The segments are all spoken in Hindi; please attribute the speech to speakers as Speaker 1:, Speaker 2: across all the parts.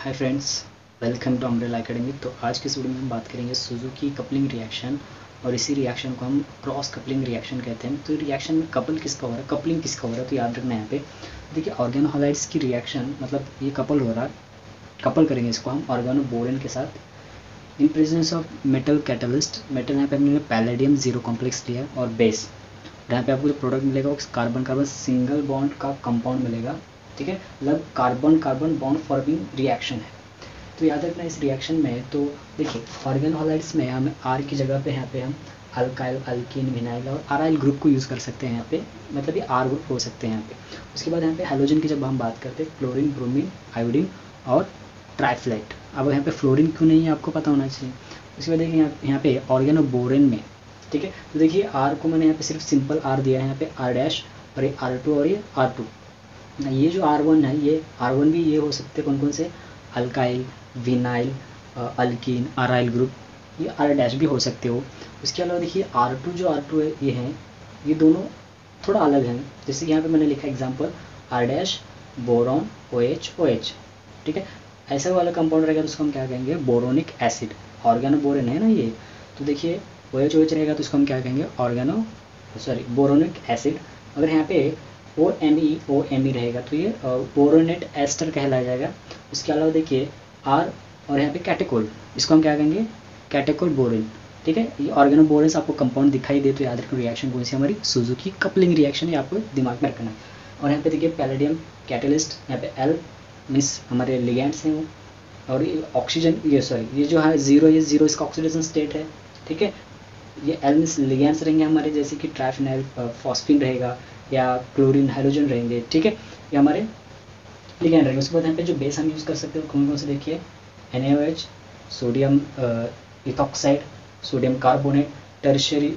Speaker 1: Hi friends, welcome to umbrella academy. तो आज की इस वीडियो में हम बात करेंगे सुजुकी कपलिंग रिएक्शन और इसी रिएक्शन को हम क्रॉस कपलिंग रिएक्शन कहते हैं। तो रिएक्शन में कपल किसका हो रहा है, कपलिंग किसका हो रहा है, तो याद रखना है यहाँ पे। देखिए ऑर्गेनोहलाइड्स की रिएक्शन मतलब ये कपल हो रहा है, कपल करेंगे इसको हम ऑर्गेनोबोरेन के साथ in presence of metal catalyst. Metal यहाँ पे हमने पैलेडियम जीरो कॉम्प्लेक्स लिया है और बेस। यहाँ पे आपको जो प्रोडक्ट मिलेगा वो कार्बन कार्बन सिंगल बॉन्ड का कंपाउंड मिलेगा, ठीक है। मतलब carbon carbon bond forming reaction है। तो याद रखना इस रिएक्शन में। तो देखिए ऑर्गेनोहलाइड्स में हम आर की जगह पे यहाँ पे हम अल्काइल, अल्कीन, विनाइल और आराइल ग्रुप को यूज़ कर सकते हैं यहाँ पे, मतलब ये आर ग्रुप हो सकते हैं यहाँ पे। उसके बाद यहाँ पे हेलोजन की जब हम बात करते हैं क्लोरीन, ब्रोमीन, आयोडीन और ट्राइफ्लाइट। अब यहाँ पे फ्लोरीन क्यों नहीं है आपको पता होना चाहिए। उसके बाद देखिए यहाँ पे ऑर्गेनोबोरेन में, ठीक है। तो देखिए आर को मैंने यहाँ पे सिर्फ सिंपल आर दिया है, यहाँ पे आर डैश और ये R2 और ये R2। ये जो R1 है, ये R1 भी ये हो सकते हैं कौन कौन से, अल्काइल, विनाइल, अल्कीन, आराइल ग्रुप, ये आर डैश भी हो सकते हो। उसके अलावा देखिए R2 जो R2 है ये हैं, ये दोनों थोड़ा अलग हैं। जैसे कि यहाँ पे मैंने लिखा example R dash boron OH OH, ठीक है। ऐसा वाला कंपाउंड रहेगा तो उसको हम क्या कहेंगे, बोरोनिक एसिड। ऑर्गेनोबोरेन है ना ये, तो देखिए OH OH रहेगा तो उसको हम क्या कहेंगे, बोरोनिक एसिड। अगर यहाँ पे OMe रहेगा तो ये बोरोनेट एस्टर कहलाया जाएगा। उसके अलावा देखिए आर और यहाँ पे कैटेकोल, इसको हम क्या कहेंगे, कैटेकोल बोरेन, ठीक है। ये ऑर्गेनोबोरेन आपको कंपाउंड दिखाई दे तो याद रखो रिएक्शन कौन सी हमारी सुजुकी कपलिंग रिएक्शन, ये आपको दिमाग में रखना है। और यहाँ पे देखिए पैलेडियम कैटलिस्ट, यहाँ पे L मीन्स हमारे लिगेंड्स हैं वो, और ये ऑक्सीजन, ये जो है जीरो, ये जीरो इसका ऑक्सीडेशन स्टेट है, ठीक है। ये L मीन्स लिगेंड्स रहेंगे हमारे, जैसे कि ट्राइफिनाइल फॉस्फिन रहेगा या क्लोरीन, हाइड्रोजन रहेंगे, ठीक है। ये हमारे लिगेंड रहेंगे। उसके बाद यहाँ पे जो बेस हम यूज़ कर सकते हैं कौन कौन से, देखिए NaOH, sodium ethoxide, sodium carbonate, tertiary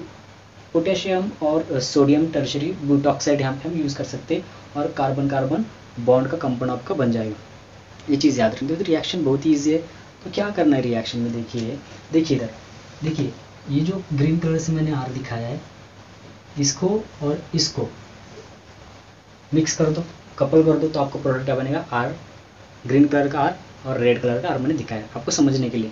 Speaker 1: potassium और सोडियम टर्शियरी ब्यूटॉक्साइड यहाँ पे हम यूज़ कर सकते हैं, और कार्बन कार्बन बॉन्ड का कंपाउंड आपका बन जाएगा। ये चीज़ याद रखनी। तो रिएक्शन बहुत ही ईजी है। तो क्या करना है रिएक्शन में, देखिए इधर देखिए, ये जो ग्रीन कलर से मैंने आर दिखाया है, इसको और इसको मिक्स कर दो, कपल कर दो, तो आपको प्रोडक्ट क्या बनेगा, आर, ग्रीन कलर का आर और रेड कलर का आर मैंने दिखाया आपको समझने के लिए,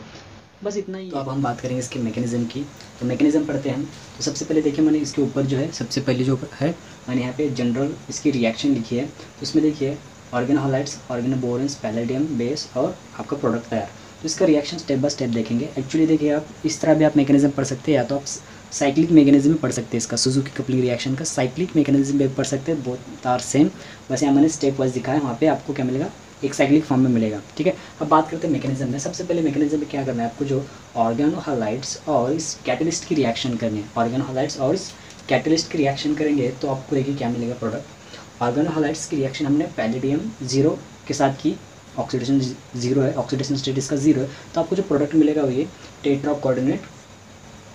Speaker 1: बस इतना ही। तो अब हम बात करेंगे इसके मैकेनिज्म की। तो मैकेनिज्म पढ़ते हैं हम। तो सबसे पहले देखिए मैंने इसके ऊपर जो है, सबसे पहले जो है मैंने यहाँ पे जनरल इसकी रिएक्शन लिखी है। तो इसमें देखिए ऑर्गेनोहलाइड्स, ऑर्गेनोबोरेन्स, पैलेडियम, बेस और आपका प्रोडक्ट तैयार। तो इसका रिएक्शन स्टेप बाय स्टेप देखेंगे। एक्चुअली देखिए आप इस तरह भी आप मैकेनिज्म पढ़ सकते हैं, या तो आप साइक्लिक मैकेनिज्म में पढ़ सकते हैं। इसका सुजुकी कपलिंग रिएक्शन का साइक्लिक मैकेनिज्म में पढ़ सकते हैं, बोथ आर सेम। वैसे यहाँ मैंने स्टेप वाइज दिखाया, वहाँ पे आपको क्या मिलेगा, एक साइक्लिक फॉर्म में मिलेगा, ठीक है। अब बात करते हैं मैकेनिज्म में। सबसे पहले मैकेनिज्म में क्या करना है आपको, जो ऑर्गेनोहलाइड्स और इस कैटलिस्ट की रिएक्शन करनी है। ऑर्गेनोहलाइड्स और इस कैटलिस्ट की रिएक्शन करेंगे तो आपको देखिए क्या मिलेगा प्रोडक्ट। ऑर्गेनोहलाइड्स की रिएक्शन हमने पैलेडियम जीरो के साथ की, ऑक्सीडेशन जीरो है, ऑक्सीडेशन स्टेट इसका जीरो है, तो आपको जो प्रोडक्ट मिलेगा वो ये टेट्रा कोऑर्डिनेट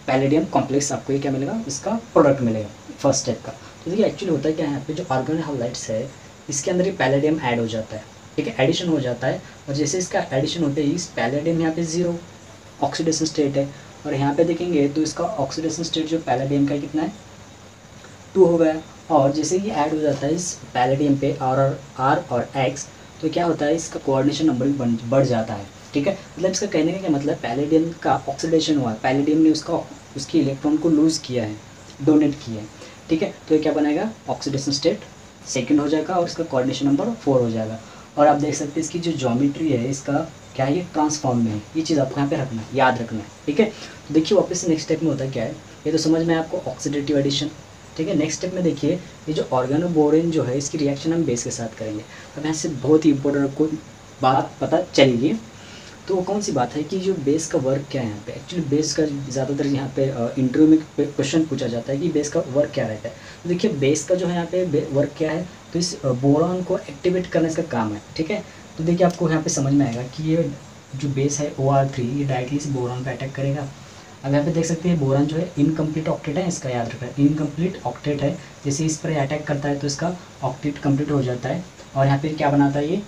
Speaker 1: पैलेडियम कॉम्प्लेक्स, आपको ये क्या मिलेगा, इसका प्रोडक्ट मिलेगा फर्स्ट स्टेप का। तो देखिए एक्चुअली होता है क्या है, यहाँ पे जो ऑर्गेनोहलाइड्स है इसके अंदर ये पैलेडियम ऐड हो जाता है, ठीक है, एडिशन हो जाता है। और जैसे इसका एडिशन होते ही इस पैलेडियम यहाँ पे जीरो ऑक्सीडेशन स्टेट है, और यहाँ पे देखेंगे तो इसका ऑक्सीडेशन स्टेट जो पैलेडियम का कितना है, 2 हो गया। और जैसे ये ऐड हो जाता है इस पैलेडियम पे R और X, तो क्या होता है, इसका कोऑर्डिनेशन नंबर भी बढ़ जाता है, ठीक है। मतलब इसका कहने का क्या मतलब, पैलेडियम का ऑक्सीडेशन हुआ है, पैलेडियम ने उसकी इलेक्ट्रॉन को लूज़ किया है, डोनेट किया है, ठीक है। तो ये क्या बनाएगा, ऑक्सीडेशन स्टेट सेकंड हो जाएगा और इसका कोऑर्डिनेशन नंबर 4 हो जाएगा। और आप देख सकते हैं इसकी जो ज्योमेट्री है इसका क्या है, ये ट्रांसफॉर्म में है। ये चीज़ आपको यहाँ पे रखना है, याद रखना है, ठीक है। तो देखिए वापस से नेक्स्ट स्टेप में होता क्या है, ये तो समझ में आपको ऑक्सीडेटिव एडिशन, ठीक है। नेक्स्ट स्टेप में देखिए ये जो ऑर्गेनोबोरेन जो है इसकी रिएक्शन हम बेस के साथ करेंगे। अब यहाँ से बहुत ही इंपॉर्टेंट आपको बात पता चलेगी। तो वो कौन सी बात है कि जो बेस का वर्क क्या है यहाँ पे। एक्चुअली बेस का ज़्यादातर यहाँ पे इंटरव्यू में क्वेश्चन पूछा जाता है कि बेस का वर्क क्या रहता है। तो देखिए बेस का जो है यहाँ पे वर्क क्या है, तो इस बोरॉन को एक्टिवेट करने का काम है, ठीक है। तो देखिए आपको यहाँ पे समझ में आएगा कि ये जो बेस है OR3, ये डायरेक्टली इस बोरॉन पर अटैक करेगा। अब यहाँ पे देख सकते हैं बोरॉन जो है इनकम्प्लीट ऑक्टेट है, इसका याद रखना है, इनकम्प्लीट ऑक्टेट है। जैसे इस पर अटैक करता है तो इसका ऑक्टेट कंप्लीट हो जाता है, और यहाँ पे क्या बनाता है, ये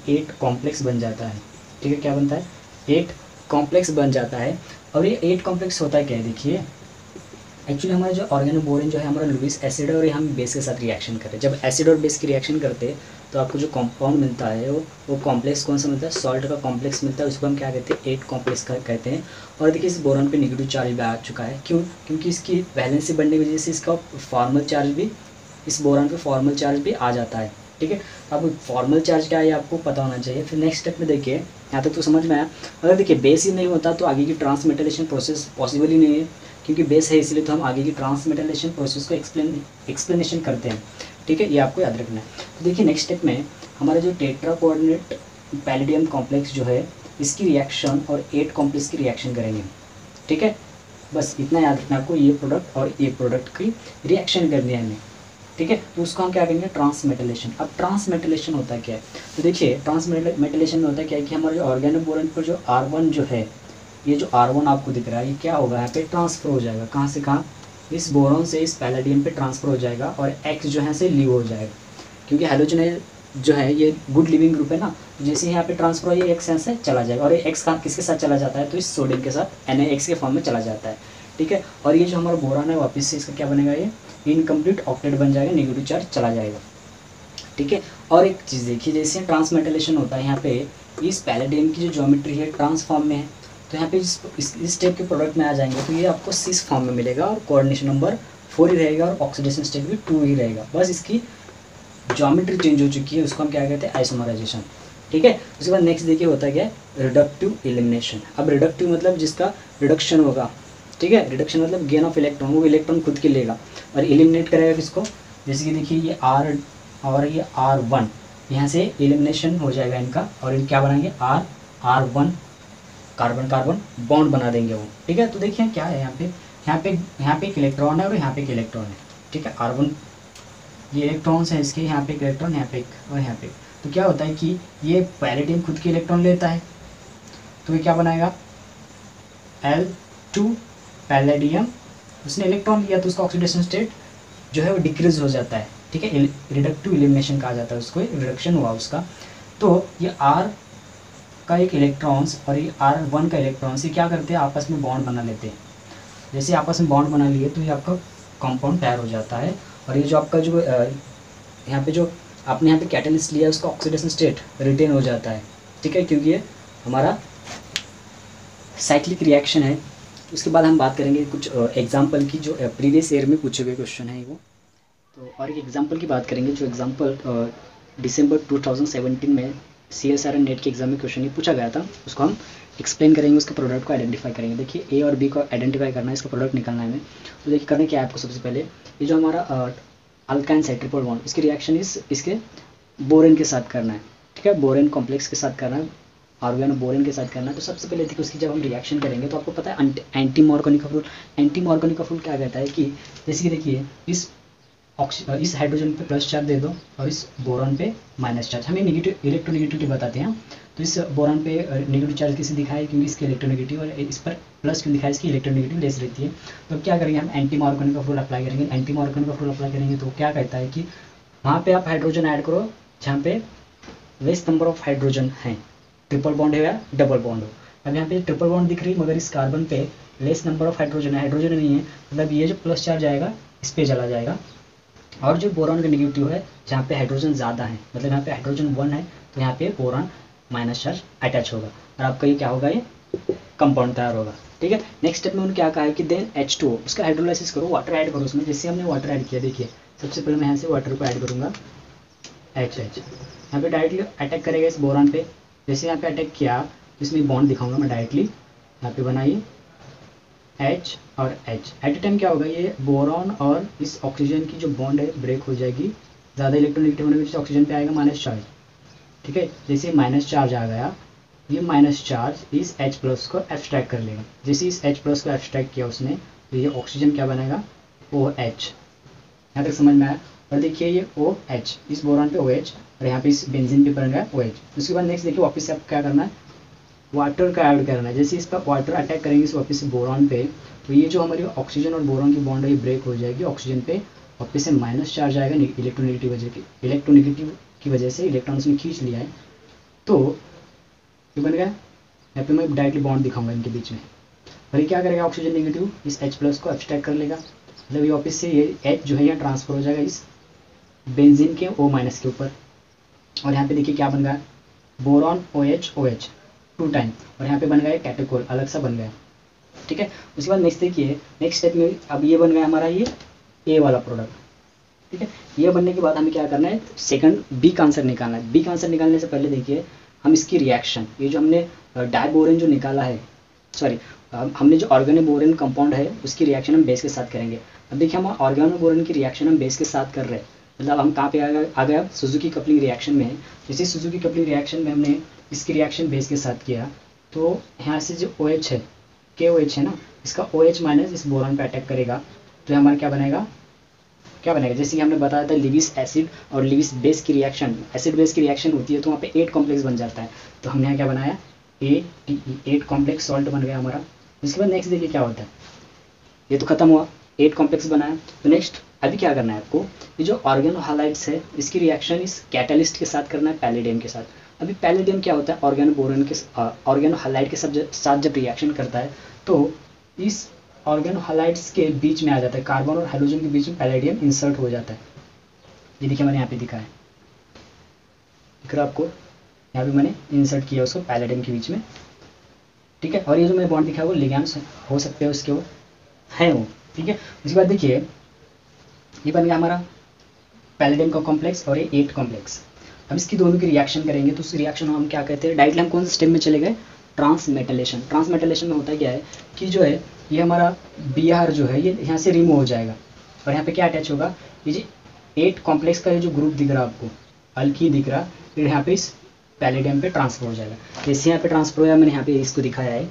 Speaker 1: 8 कॉम्प्लेक्स बन जाता है, ठीक है। क्या बनता है, 8 कॉम्प्लेक्स बन जाता है। और ये 8 कॉम्प्लेक्स होता है क्या है, देखिए एक्चुअली हमारा जो ऑर्गेनोबोरेन जो है हमारा लुईस एसिड है और ये हम बेस के साथ रिएक्शन कर रहे हैं। जब एसिड और बेस की रिएक्शन करते हैं तो आपको जो कंपाउंड मिलता है वो कॉम्प्लेक्स कौन सा मिलता है, सॉल्ट का कॉम्प्लेक्स मिलता है, उसको हम क्या कहते हैं, 8 कॉम्प्लेक्स का कहते हैं। और देखिए इस बोरॉन पे नेगेटिव चार्ज भी आ चुका है, क्यों, क्योंकि इसकी वैलेंसी बढ़ने की वजह से इसका फॉर्मल चार्ज भी, इस बोरॉन पे फॉर्मल चार्ज भी आ जाता है। ठीक है, अब फॉर्मल चार्ज क्या है आपको पता होना चाहिए। फिर नेक्स्ट स्टेप में देखिए, यहाँ तक तो समझ में आया। अगर देखिए बेस ही नहीं होता तो आगे की ट्रांसमेटलेशन प्रोसेस पॉसिबल ही नहीं है, क्योंकि बेस है इसलिए तो हम आगे की ट्रांसमेटलेशन प्रोसेस को एक्सप्लेनेशन करते हैं। ठीक है, ये आपको याद रखना है। तो देखिए नेक्स्ट स्टेप में हमारा जो टेट्रा कोऑर्डिनेट पैलेडियम कॉम्प्लेक्स जो है इसकी रिएक्शन और 8 कॉम्प्लेक्स की रिएक्शन करेंगे। ठीक है, बस इतना याद रखना आपको, ये प्रोडक्ट और ये प्रोडक्ट की रिएक्शन करनी है हमें। ठीक है, तो उसको हम क्या करेंगे, ट्रांसमेटलेशन। अब ट्रांसमेटलेशन होता है क्या है, तो देखिए ट्रांसमेटलेशन में होता है क्या है कि हमारे जो ऑर्गेनोबोरन पर जो R1 जो है, ये जो R1 आपको दिख रहा है, ये क्या होगा, यहाँ पे ट्रांसफर हो जाएगा। कहाँ से कहाँ, इस बोरॉन से इस पैलेडियम पे ट्रांसफर हो जाएगा और X जो है से लीव हो जाएगा, क्योंकि हैलोजन जो है ये गुड लिविंग ग्रुप है ना। तो जैसे यहाँ पे ट्रांसफर हो, ये X यहाँ से चला जाएगा और ये X का किसके साथ चला जाता है, तो इस सोडियम के साथ NaX के फॉर्म में चला जाता है। ठीक है, और ये जो हमारा बोरॉन है वापस से इसका क्या बनेगा, ये इनकम्प्लीट ऑक्टेट बन जाएगा, नेगेटिव चार्ज चला जाएगा। ठीक है, और एक चीज़ देखिए, जैसे ट्रांसमेटलेशन होता है यहाँ पे इस पैलेडियम की जो ज्योमेट्री है ट्रांसफॉर्म में है, तो यहाँ पे इस टाइप के प्रोडक्ट में आ जाएंगे तो ये आपको सिस फॉर्म में मिलेगा और कोऑर्डिनेशन नंबर 4 ही रहेगा और ऑक्सीडेशन स्टेट भी 2 ही रहेगा। बस इसकी ज्योमेट्री चेंज हो चुकी है, उसको हम क्या कहते हैं, आइसोमराइजेशन। ठीक है, उसके बाद नेक्स्ट देखिए होता है क्या, रिडक्टिव एलिमिनेशन। अब रिडक्टिव मतलब जिसका रिडक्शन होगा। ठीक है, रिडक्शन मतलब गेन ऑफ इलेक्ट्रॉन, वो इलेक्ट्रॉन खुद के लेगा और एलिमिनेट करेगा किसको, जैसे कि देखिए ये R और ये R1, यहाँ से एलिमिनेशन हो जाएगा इनका और इन क्या बनाएंगे, R1 कार्बन कार्बन बॉन्ड बना देंगे वो। ठीक है, तो देखिए क्या है यहाँ पे एक इलेक्ट्रॉन है और यहाँ पे एक इलेक्ट्रॉन है। ठीक है, R1 ये इलेक्ट्रॉन्स हैं इसके, यहाँ पे एक इलेक्ट्रॉन, यहाँ पे एक और यहाँ पे। तो क्या होता है कि ये पैलेडियम खुद के इलेक्ट्रॉन लेता है, तो ये क्या बनाएगा, L2 पैलेडियम, उसने इलेक्ट्रॉन लिया तो उसका ऑक्सीडेशन स्टेट जो है वो डिक्रीज हो जाता है। ठीक है, रिडक्टिव एलिमिनेशन कहा जाता है उसको, रिडक्शन हुआ उसका। तो ये R का एक इलेक्ट्रॉन्स और ये R1 का इलेक्ट्रॉन्स, ये क्या करते हैं, आपस में बॉन्ड बना लेते हैं। जैसे आपस में बॉन्ड बना लिए तो ये आपका कंपाउंड तैयार हो जाता है। और ये जो आपका जो यहाँ पे जो आपने यहाँ पे कैटलिस्ट लिया है उसका ऑक्सीडेशन स्टेट रिटेन हो जाता है। ठीक है, क्योंकि ये हमारा साइक्लिक रिएक्शन है। उसके बाद हम बात करेंगे कुछ एग्जाम्पल की, जो प्रीवियस ईयर में पूछे हुए क्वेश्चन है वो। तो और एक एग्जाम्पल की बात करेंगे, जो एग्जाम्पल दिसंबर 2017 में CSIR नेट के एग्जाम में क्वेश्चन ये पूछा गया था, उसको हम एक्सप्लेन करेंगे, उसके प्रोडक्ट को आइडेंटिफाई करेंगे। देखिए A और B को आइडेंटिफाई करना है, इसका प्रोडक्ट निकालना है हमें। तो देखिए करना क्या है आपको, सबसे पहले ये जो हमारा अल्काइन है ट्रिपल बॉन्ड, इसकी रिएक्शन इसके बोरेन के साथ करना है। ठीक है, बोरेन कॉम्प्लेक्स के साथ करना है, ऑर्गेनोबोरेन के साथ करना है। तो सबसे पहले देखिए उसकी जब हम रिएक्शन करेंगे तो आपको पता है एंटी मॉर्गनिक रूल। एंटी मॉर्गनिक रूल क्या कहता है कि जैसे कि देखिए इस हाइड्रोजन पे प्लस चार्ज दे दो और इस बोरॉन पे माइनस चार्ज, हमें नेगेटिव इलेक्ट्रोनेगेटिविटी बताते हैं। तो इस बोरॉन पे नेगेटिव चार्ज किसे दिखाया, क्योंकि इसके इलेक्ट्रोनेगेटिव, और इस पर प्लस क्यों दिखाया, इसकी इलेक्ट्रोनेगेटिव लेस रहती है। तो क्या करेंगे, हम एंटी मॉर्गनिक रूल अप्लाई करेंगे। एंटी मॉर्गनिक रूल अप्लाई करेंगे तो क्या कहता है कि वहाँ पे आप हाइड्रोजन ऐड करो जहाँ पे लेस नंबर ऑफ हाइड्रोजन हैं, ट्रिपल बॉन्ड है या डबल बॉन्ड हो। अब यहाँ पे ट्रिपल बॉन्ड दिख रही है मगर इस कार्बन पे लेस नंबर ऑफ हाइड्रोजन है, हाइड्रोजन नहीं है, मतलब ये जो प्लस चार्ज आएगा इस पे चला जाएगा। और जो बोरॉन का नेगेटिव है जहाँ पे हाइड्रोजन ज़्यादा है, मतलब यहाँ पे हाइड्रोजन 1 है तो यहाँ पे बोरॉन माइनस चार्ज अटैच होगा और आपका ये क्या होगा, ये कंपाउंड तैयार होगा। ठीक है, नेक्स्ट स्टेप में उन्होंने क्या कहा है कि देन H2O, उसका हाइड्रोलाइसिस करो, वाटर ऐड करो उसमें। जैसे हमने वाटर ऐड किया, देखिए सबसे पहले मैं यहाँ से वाटर को ऐड करूँगा, H यहाँ पे डायरेक्टली अटैक करेगा इस बोरॉन पे। जैसे यहाँ पे अटैक किया तो इसमें बॉन्ड दिखाऊंगा मैं डायरेक्टली, यहाँ पे बनाइए H और H। एट ए टाइम क्या होगा, ये बोरॉन और इस ऑक्सीजन की जो बॉन्ड है ब्रेक हो जाएगी, ज़्यादा इलेक्ट्रोनेगेटिव होने की वजह से ऑक्सीजन पे आएगा माइनस चार्ज। ठीक है, जैसे माइनस चार्ज आ गया, ये माइनस चार्ज इस H प्लस को एब्स्ट्रैक्ट कर लेगा। जैसे इस H प्लस को एब्स्ट्रैक्ट किया उसने तो ये ऑक्सीजन क्या बनेगा, OH। यहाँ तक समझ में आया। और देखिए ये OH, इस बोरॉन पे OH और यहाँ पे इस बेंजीन पे बन गया OH। उसके बाद नेक्स्ट देखिए वापस से आपको क्या करना है, वाटर का ऐड करना है। जैसे इस पर वाटर अटैक करेंगे इस वापस से बोरॉन पे, तो ये जो हमारी ऑक्सीजन और बोरॉन की बॉन्ड है ये ब्रेक हो जाएगी, ऑक्सीजन पे वापस से माइनस चार्ज आएगा इलेक्ट्रोनेगेटिव की वजह से इलेक्ट्रॉन उसने खींच लिया है, तो ये बन गया। यहाँ पे मैं डायरेक्टली बॉन्ड दिखाऊंगा इनके बीच में। और ये क्या करेगा, ऑक्सीजन नेगेटिव इस H प्लस को एब्स्ट्रैक्ट कर लेगा मतलब ये वापस से ये H जो है यहाँ ट्रांसफर हो जाएगा इस बेंजीन के O- के ऊपर, और यहाँ पे देखिए क्या बन गया, बोरॉन OH OH 2 टाइम, और यहाँ पे बन गया कैटेकोल अलग सा बन गया। ठीक है, उसके बाद नेक्स्ट देखिए, नेक्स्ट स्टेप में अब ये बन गया हमारा ये A वाला प्रोडक्ट। ठीक है, ये बनने के बाद हमें क्या करना है, सेकंड बी का आंसर निकालना है। बी का आंसर निकालने से पहले देखिए हम इसकी रिएक्शन, ये जो हमने डाइबोरेन जो निकाला है, सॉरी हमने जो ऑर्गेनोबोरेन कंपाउंड है उसकी रिएक्शन हम बेस के साथ करेंगे। अब देखिए हम ऑर्गेनोबोरेन की रिएक्शन हम बेस के साथ कर रहे हैं, मतलब हम कहाँ पे आ गए, सुजुकी कपलिंग रिएक्शन में है। जैसे सुजुकी कपलिंग रिएक्शन में हमने इसकी रिएक्शन बेस के साथ किया, तो यहाँ से जो OH है, KOH है ना, इसका OH माइनस इस बोरॉन पे अटैक करेगा, तो हमारा क्या बनेगा, जैसे कि हमने बताया था लिविस एसिड और लिविस बेस की रिएक्शन, एसिड बेस की रिएक्शन होती है तो वहाँ पे 8 कॉम्प्लेक्स बन जाता है, तो हमने यहाँ क्या बनाया, ATE 8 कॉम्प्लेक्स सॉल्ट बन गया हमारा। इसके बाद नेक्स्ट देखिए क्या होता है, ये तो खत्म हुआ, 8 कॉम्प्लेक्स बनाया। तो नेक्स्ट अभी क्या करना है आपको, ये जो ऑर्गेनो हालाइड्स है इसकी रिएक्शन इस कैटलिस्ट के साथ करना है, पैलेडियम के साथ। अभी पैलेडियम क्या होता है, ऑर्गेनो बोरॉन के ऑर्गेनो हालाइड के साथ जब रिएक्शन करता है तो इस ऑर्गेनो हालाइड्स के बीच में आ जाता है, कार्बन और हाइड्रोजन के बीच में पैलेडियम इंसर्ट हो जाता है। ये देखिए मैंने यहाँ पे दिखा है, दिख रहा है आपको, यहाँ पे मैंने इंसर्ट किया उसको पैलेडियम के बीच में। ठीक है, और ये जो मैंने बॉन्ड दिखा है वो लिगैंड्स हो सकते हैं उसके, वो है वो। ठीक है, उसके बाद देखिए ये बन गया हमारा पैलेडियम का कॉम्प्लेक्स और ये 8 कॉम्प्लेक्स। अब इसकी दोनों की रिएक्शन करेंगे तो उस रिएक्शन को हम क्या कहते हैं, डायरेक्टली हम कौन से स्टेप में चले गए, ट्रांसमेटलेशन। ट्रांसमेटलेशन में होता क्या है कि जो है ये हमारा Br जो है ये यहाँ से रिमूव हो जाएगा, और यहाँ पे क्या अटैच होगा, ये जो 8 कॉम्प्लेक्स का जो ग्रुप दिख रहा है आपको, अल्कीन दिख रहा, फिर यहाँ पे इस पैलेडियम पे ट्रांसफर हो जाएगा। जैसे यहाँ पे ट्रांसफर हो, मैंने यहाँ पे इसको दिखाया है,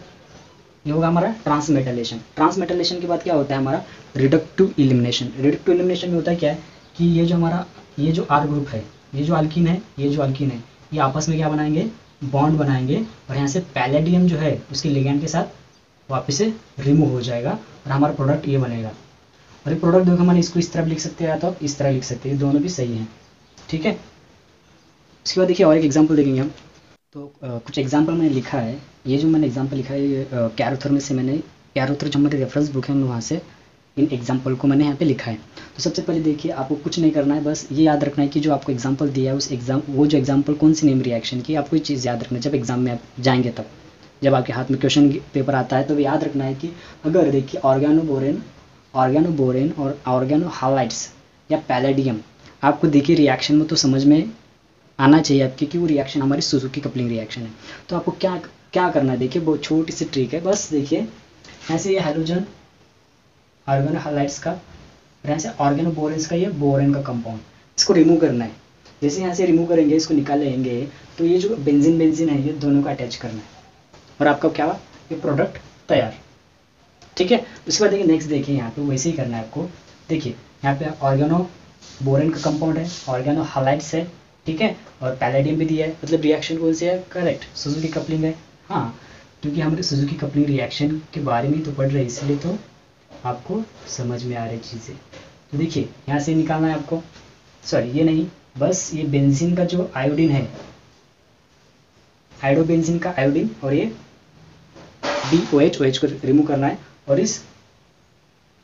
Speaker 1: ये होगा हमारा ट्रांसमेटलेशन। ट्रांसमेटलेशन के बाद क्या होता है हमारा, रिडक्टिव इलिमिनेशन। रिडक्टिव इलिमिनेशन में होता है क्या है कि ये जो हमारा ये जो R ग्रुप है, ये जो अल्कीन है, ये जो अल्कीन है, ये आपस में क्या बनाएंगे, बॉन्ड बनाएंगे, और यहाँ से पैलेडियम जो है उसके लिगैंड के साथ वापस से रिमूव हो जाएगा और हमारा प्रोडक्ट ये बनेगा। और ये प्रोडक्ट देखो हम इसको इस तरह लिख सकते हैं या तो इस तरह लिख सकते हैं, दोनों भी सही हैं। ठीक है, उसके बाद देखिए और एक एग्जांपल देखेंगे हम। तो कुछ एग्जांपल मैंने लिखा है, ये जो मैंने एग्जांपल लिखा है ये कैरोथर में से मैंने, कैरोथर जो हमारी रेफरेंस बुक है वहाँ से इन एग्जांपल को मैंने यहाँ पे लिखा है। तो सबसे पहले देखिए आपको कुछ नहीं करना है, बस ये याद रखना है कि जो आपको एग्जांपल दिया है उस वो जो एग्जांपल कौन सी नेम रिएक्शन की, आपको ये चीज़ याद रखना है। जब एग्जाम में आप जाएंगे तब जब आपके हाथ में क्वेश्चन पेपर आता है तो याद रखना है कि अगर देखिए ऑर्गेनोबोरेन और ऑर्गेनो हालाइड्स या पैलेडियम, आपको देखिए रिएक्शन में तो समझ में आना चाहिए आपके कि वो रिएक्शन हमारी सुजुकी कपलिंग रिएक्शन है। तो आपको क्या करना है, देखिए बहुत छोटी सी ट्रिक है, बस देखिए ऐसे ये हाइड्रोजन ऑर्गेनो हालाइड्स का, और यहाँ से ऑर्गेनोबोरेन्स का ये बोरेन का कंपाउंड, इसको रिमूव करना है। जैसे यहाँ से रिमूव करेंगे, इसको निकालेंगे, तो ये जो बेंजीन है ये दोनों का अटैच करना है और आपका क्या हुआ, ये प्रोडक्ट तैयार। ठीक है, उसके बाद देखिए नेक्स्ट देखिए यहाँ पे वैसे ही करना है आपको। देखिए यहाँ पे ऑर्गेनोबोरेन का कंपाउंड है, ऑर्गेनो हालाइड्स है, ठीक है, और पैलेडियम भी दिया है, मतलब रिएक्शन कौन सी है, करेक्ट, सुजुकी कपलिंग है। हाँ, क्योंकि हमने सुजुकी कपलिंग रिएक्शन के बारे में तो पढ़ रहे हैं, इसलिए तो आपको समझ में आ रही चीज़ें। तो देखिए यहाँ से निकालना है आपको, सॉरी ये नहीं, बस ये बेंजीन का जो आयोडीन है, हाइड्रोबेंजीन का आयोडीन, और ये BOH को रिमूव करना है, और इस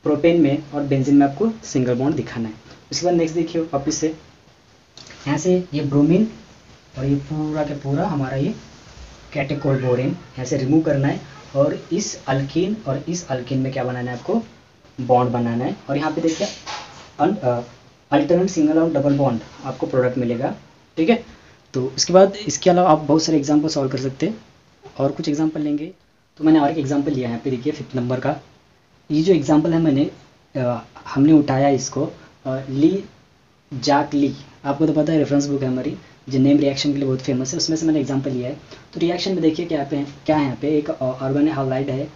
Speaker 1: प्रोपेन में और बेंजीन में आपको सिंगल बॉन्ड दिखाना है। उसके बाद नेक्स्ट देखिए वापस से यहाँ से ये ब्रोमीन और ये पूरा का पूरा हमारा ये कैटेकोल बोरेन यहाँ से रिमूव करना है, और इस अल्कीन और इस अल्कीन में क्या बनाना है, आपको बॉन्ड बनाना है। और यहाँ पे देखिए अल्टरनेट सिंगल और डबल बॉन्ड आपको प्रोडक्ट मिलेगा। ठीक है, तो उसके बाद इसके अलावा आप बहुत सारे एग्जाम्पल सॉल्व कर सकते हैं, और कुछ एग्जाम्पल लेंगे। तो मैंने और एक एग्जाम्पल लिया है यहाँ पे, देखिए 5th नंबर का। ये जो एग्जाम्पल है हमने उठाया इसको ली जाक ली, आपको तो पता है रेफरेंस बुक है हमारी जो नेम रिएक्शन के लिए बहुत फेमस है, उसमें से मैंने एग्जांपल लिया है। तो रिएक्शन में देखिए क्या है यहाँ पे एक ऑर्गेनो हालाइड है,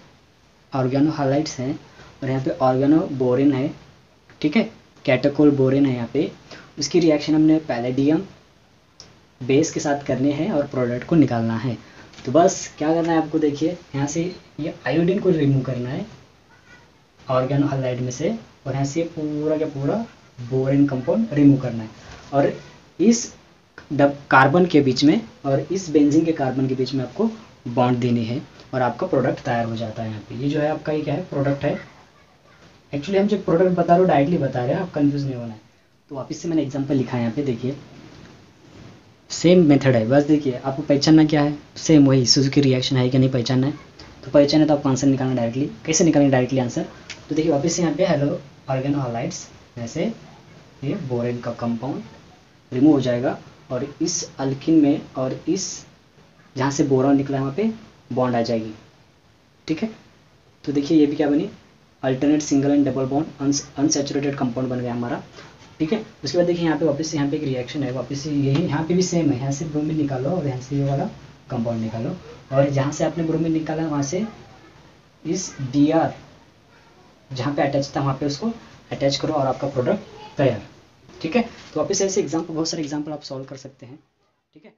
Speaker 1: ऑर्गेनो हालाइड्स हैं, और यहाँ पे ऑर्गेनो बोरेन है, ठीक है, कैटेकोल बोरेन है यहाँ पे। उसकी रिएक्शन हमने पैलेडियम बेस के साथ करने हैं और प्रोडक्ट को निकालना है। तो बस क्या करना है आपको, देखिए यहाँ से ये आयोडीन को रिमूव करना है ऑर्गेनो हालाइड में से, और यहाँ से पूरा का पूरा बोरेन कंपाउंड रिमूव करना है, और इस कार्बन के बीच में और इस बेंजीन के कार्बन के बीच में आपको बॉन्ड देनी है, और आपका प्रोडक्ट तैयार हो जाता है। यहाँ पे ये जो है आपका ये क्या है, प्रोडक्ट है, एक्चुअली हम जो प्रोडक्ट बता रहे हो डायरेक्टली बता रहे हैं, आप कंफ्यूज नहीं होना है। तो वापस से मैंने एग्जांपल लिखा है यहाँ पे, देखिए सेम मेथड है, बस देखिए आपको पहचानना क्या है, सेम वही सुजुकी रिएक्शन है कि नहीं पहचानना है। तो पहचाना तो आपको आंसर निकालना डायरेक्टली, कैसे निकालेंगे डायरेक्टली आंसर, तो देखिए वापस से यहाँ पे हेलो ऑर्गेनोहालाइड्स, जैसे ये बोरेन का कंपाउंड रिमूव हो जाएगा और इस अल्किन में और इस जहाँ से बोरॉन निकला है वहाँ पे बॉन्ड आ जाएगी, ठीक है। तो देखिए ये भी क्या बनी, alternate single and double bond unsaturated compound बन गया हमारा, ठीक है। उसके बाद देखिए यहाँ पे वापस से यहाँ पे एक रिएक्शन है, वापस से यही यहाँ पे भी सेम है, यहाँ से ब्रोमीन निकालो और यहाँ से ये वाला कंपाउंड निकालो और जहाँ से आपने ब्रोमीन निकाला वहाँ से इस Br जहाँ पे अटैच था वहाँ पे उसको अटैच करो और आपका प्रोडक्ट तैयार, ठीक है। तो वापस ऐसे एग्जाम्पल, बहुत सारे एग्जाम्पल आप सॉल्व कर सकते हैं, ठीक है।